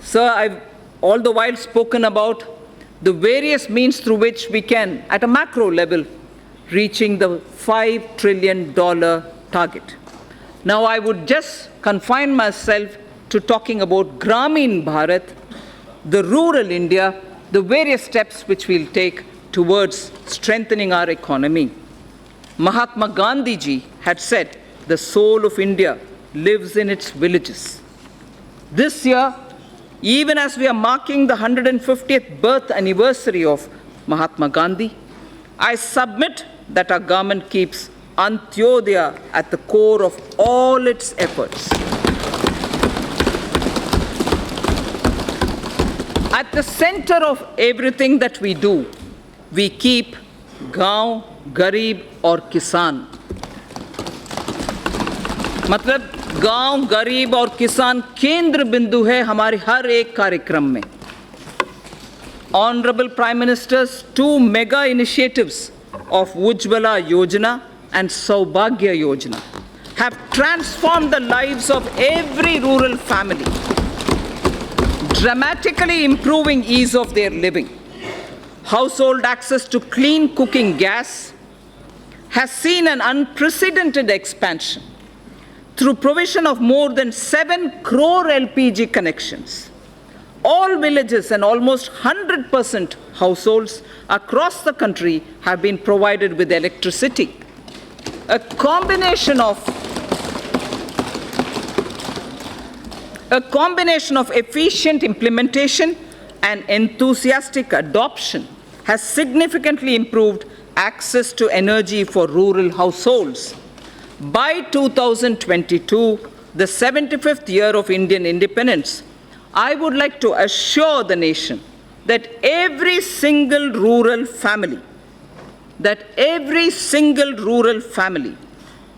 Sir, I've all the while spoken about the various means through which we can, at a macro level, reaching the $5 trillion target. Now, I would just confine myself to talking about Gramin Bharat, the rural India, the various steps which we'll take towards strengthening our economy. Mahatma Gandhi ji had said, the soul of India lives in its villages. This year, even as we are marking the 150th birth anniversary of Mahatma Gandhi, I submit that our government keeps Antyodaya at the core of all its efforts. At the center of everything that we do, we keep Gaon, Garib और किसान. मतलब गांव, गरीब और किसान केंद्र बिंदु है हमारे हर एक कार्यक्रम में. Honorable Prime Minister's 2 mega initiatives of Ujjwala Yojana and Saubhagya Yojana have transformed the lives of every rural family, dramatically improving ease of their living. Household access to clean cooking gas has seen an unprecedented expansion through provision of more than 7 crore LPG connections. All villages and almost 100% households across the country have been provided with electricity. A combination of efficient implementation and enthusiastic adoption has significantly improved access to energy for rural households. By 2022, the 75th year of Indian independence, I would like to assure the nation that every single rural family,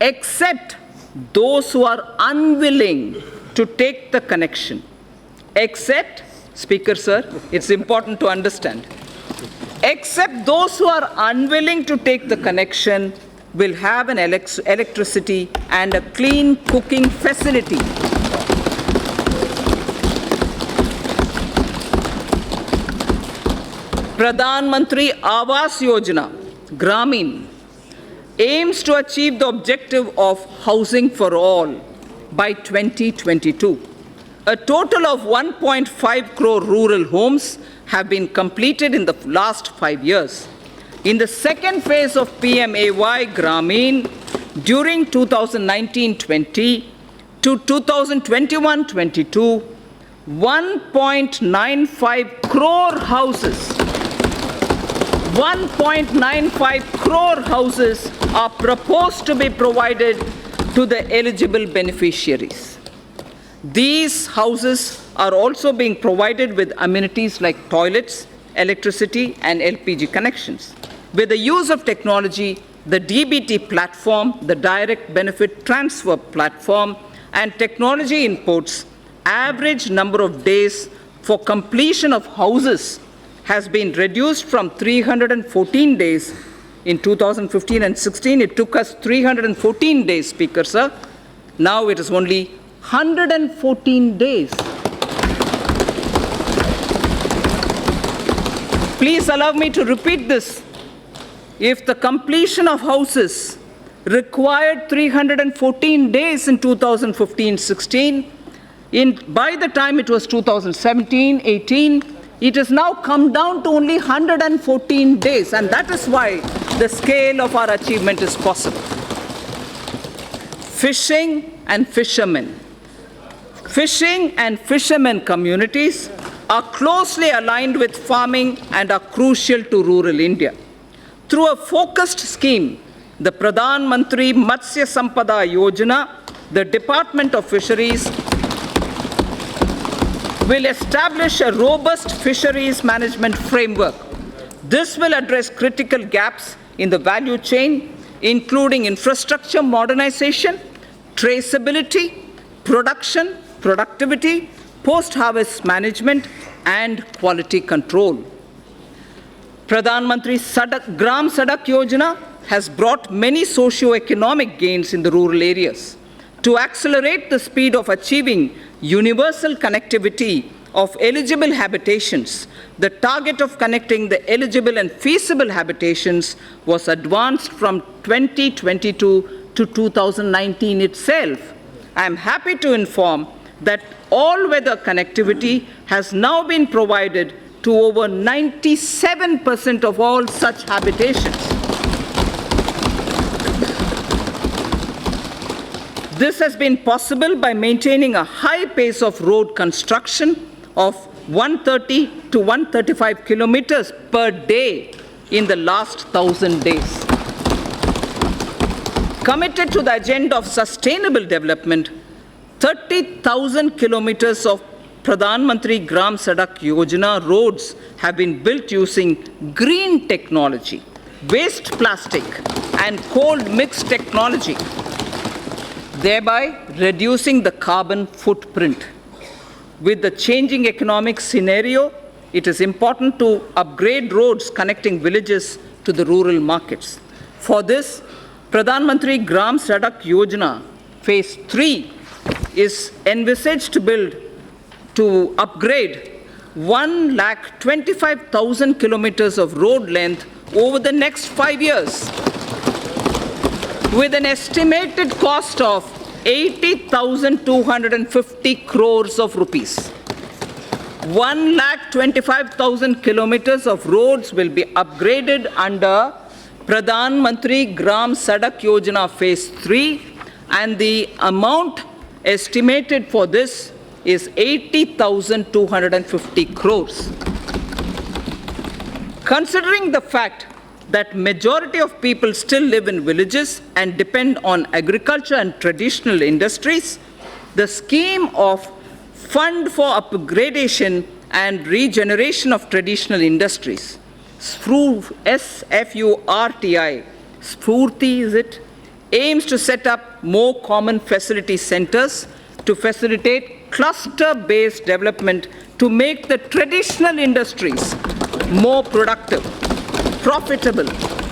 except those who are unwilling to take the connection, except, Speaker Sir, it's important to understand, except those who are unwilling to take the connection will have an electricity and a clean cooking facility. Pradhan Mantri Awas Yojana, Gramin, aims to achieve the objective of housing for all by 2022. A total of 1.5 crore rural homes have been completed in the last 5 years. In the second phase of PMAY Gramin, during 2019-20 to 2021-22, 1.95 crore houses are proposed to be provided to the eligible beneficiaries. These houses are also being provided with amenities like toilets, electricity, and LPG connections. With the use of technology, the DBT platform, the Direct Benefit Transfer platform, and technology inputs, average number of days for completion of houses has been reduced from 314 days in 2015 and 16. It took us 314 days, Speaker Sir. Now it is only 114 days. Please allow me to repeat this. If the completion of houses required 314 days in 2015-16, by the time it was 2017-18, it has now come down to only 114 days, and that is why the scale of our achievement is possible. Fishing and fishermen communities are closely aligned with farming and are crucial to rural India. Through a focused scheme, the Pradhan Mantri Matsya Sampada Yojana, the Department of Fisheries will establish a robust fisheries management framework. This will address critical gaps in the value chain, including infrastructure modernization, traceability, production, productivity, post-harvest management, and quality control. Pradhan Mantri Gram Sadak Yojana has brought many socio-economic gains in the rural areas. To accelerate the speed of achieving universal connectivity of eligible habitations, the target of connecting the eligible and feasible habitations was advanced from 2022 to 2019 itself. I am happy to inform that all-weather connectivity has now been provided to over 97% of all such habitations. This has been possible by maintaining a high pace of road construction of 130 to 135 kilometers per day in the last 1,000 days. Committed to the agenda of sustainable development, 30,000 kilometers of Pradhan Mantri Gram Sadak Yojana roads have been built using green technology, waste plastic, and cold mix technology, thereby reducing the carbon footprint. With the changing economic scenario, it is important to upgrade roads connecting villages to the rural markets. For this, Pradhan Mantri Gram Sadak Yojana Phase 3 is envisaged to upgrade 1,25,000 kilometers of road length over the next 5 years, with an estimated cost of 80,250 crores of rupees. 1,25,000 kilometers of roads will be upgraded under Pradhan Mantri Gram Sadak Yojana Phase 3, and the amount estimated for this is 80,250 crores. Considering the fact that majority of people still live in villages and depend on agriculture and traditional industries, the scheme of Fund for Upgradation and Regeneration of Traditional Industries, SFURTI, Spurti is it, aims to set up more common facility centers to facilitate cluster-based development to make the traditional industries more productive, profitable,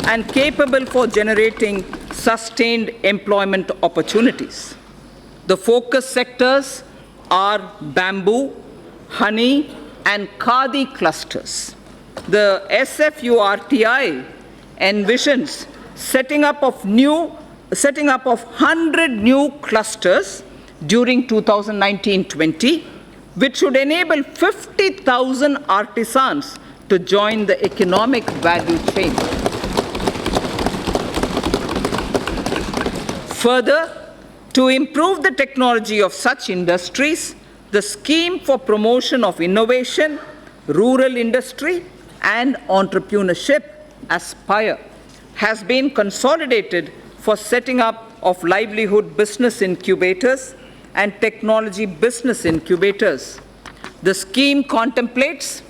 and capable for generating sustained employment opportunities. The focus sectors are bamboo, honey, and khadi clusters. The SFURTI envisions setting up of 100 new clusters during 2019-20, which should enable 50,000 artisans to join the economic value chain. Further, to improve the technology of such industries, the Scheme for Promotion of Innovation, Rural Industry, and Entrepreneurship, ASPIRE, has been consolidated for setting up of livelihood business incubators and technology business incubators. The scheme contemplates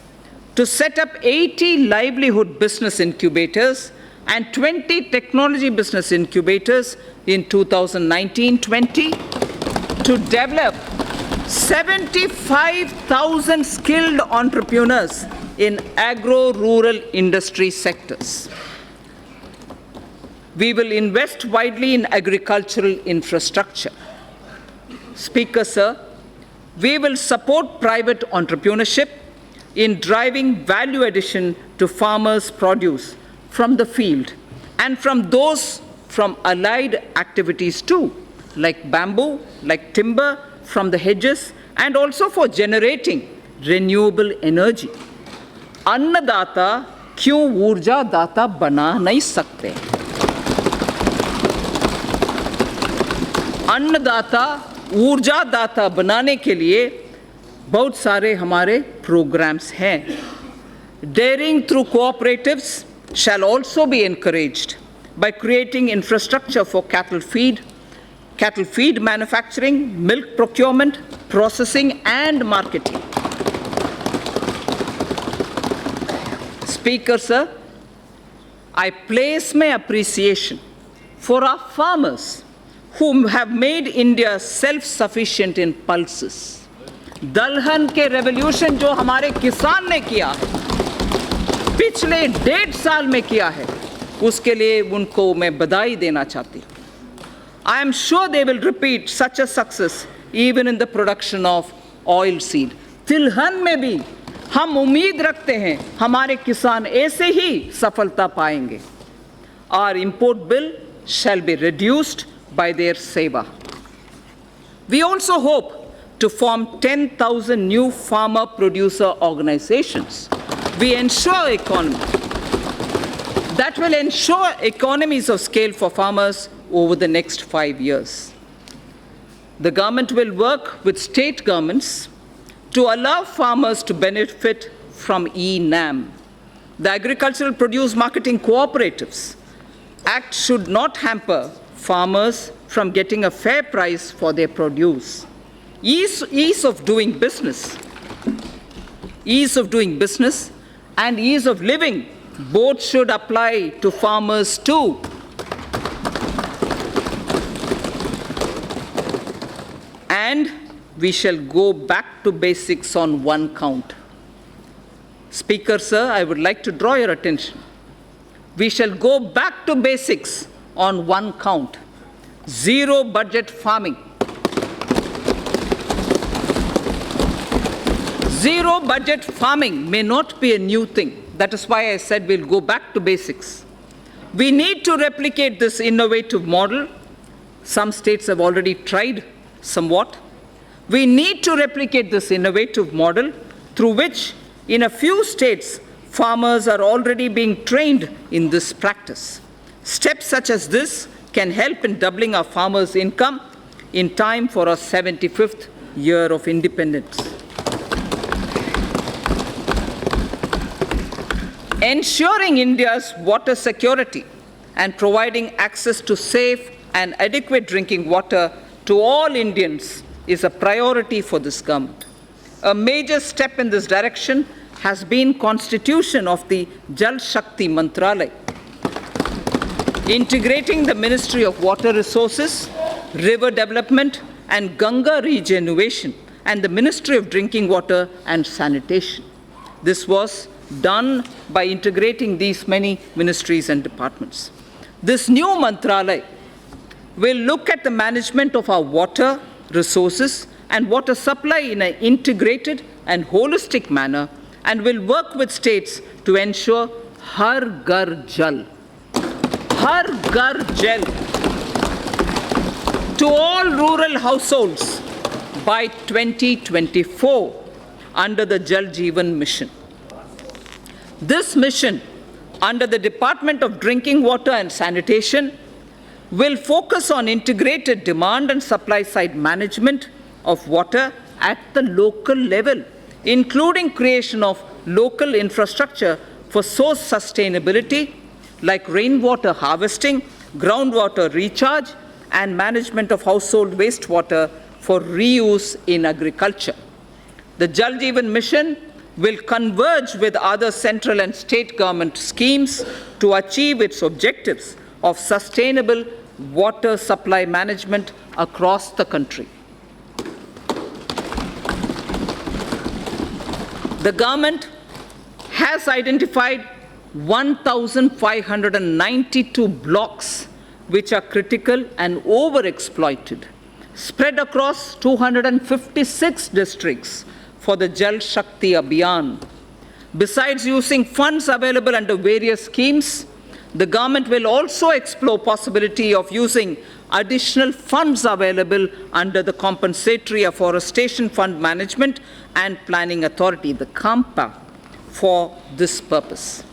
to set up 80 livelihood business incubators and 20 technology business incubators in 2019-20 to develop 75,000 skilled entrepreneurs in agro-rural industry sectors. We will invest widely in agricultural infrastructure. Speaker, sir, we will support private entrepreneurship in driving value addition to farmers' produce from the field and from those from allied activities too, like bamboo, like timber from the hedges, and also for generating renewable energy. अन्नदाता क्यों ऊर्जा दाता बना नहीं सकते? अन्नदाता ऊर्जा दाता बनाने के लिए बहुत सारे हमारे programs हैं. Daring through cooperatives shall also be encouraged by creating infrastructure for cattle feed manufacturing, milk procurement, processing, and marketing. Speaker, sir, I place my appreciation for our farmers who have made India self-sufficient in pulses. दलहन के revolution जो हमारे किसान ने किया पिछले 1.5 साल में किया है, उसके लिए उनको मैं बधाई देना चाहती हूँ. I am sure they will repeat such a success even in the production of oil seed. तिलहन में भी हम उम्मीद रखते हैं हमारे किसान ऐसे ही सफलता पाएंगे. Our import bill shall be reduced by their seva. We also hope to form 10,000 new farmer producer organizations. That will ensure economies of scale for farmers over the next 5 years. The government will work with state governments to allow farmers to benefit from e-NAM. The Agricultural Produce Marketing Cooperatives Act should not hamper farmers from getting a fair price for their produce. Ease of doing business and ease of living both should apply to farmers too. And we shall go back to basics on one count. Speaker, sir, I would like to draw your attention. We shall go back to basics on one count. Zero budget farming. Zero budget farming may not be a new thing. That is why I said we'll go back to basics. We need to replicate this innovative model. Some states have already tried somewhat. We need to replicate this innovative model through which, in a few states, farmers are already being trained in this practice. Steps such as this can help in doubling our farmers' income in time for our 75th year of independence. Ensuring India's water security and providing access to safe and adequate drinking water to all Indians is a priority for this government. A major step in this direction has been constitution of the Jal Shakti Mantralaya, integrating the Ministry of Water Resources, River Development and Ganga Regeneration and the Ministry of Drinking Water and Sanitation. This was done by integrating these many ministries and departments. This new Mantralaya will look at the management of our water resources and water supply in an integrated and holistic manner and will work with states to ensure Har Ghar Jal. Har Ghar Jal to all rural households by 2024 under the Jal Jeevan Mission. This mission, under the Department of Drinking Water and Sanitation, will focus on integrated demand and supply side management of water at the local level, including creation of local infrastructure for source sustainability like rainwater harvesting, groundwater recharge, and management of household wastewater for reuse in agriculture. The Jal Jeevan Mission will converge with other central and state government schemes to achieve its objectives of sustainable water supply management across the country. The government has identified 1,592 blocks which are critical and overexploited, spread across 256 districts for the Jal Shakti Abhiyan. Besides using funds available under various schemes, the government will also explore possibility of using additional funds available under the Compensatory Afforestation Fund Management and Planning Authority, the CAMPA, for this purpose.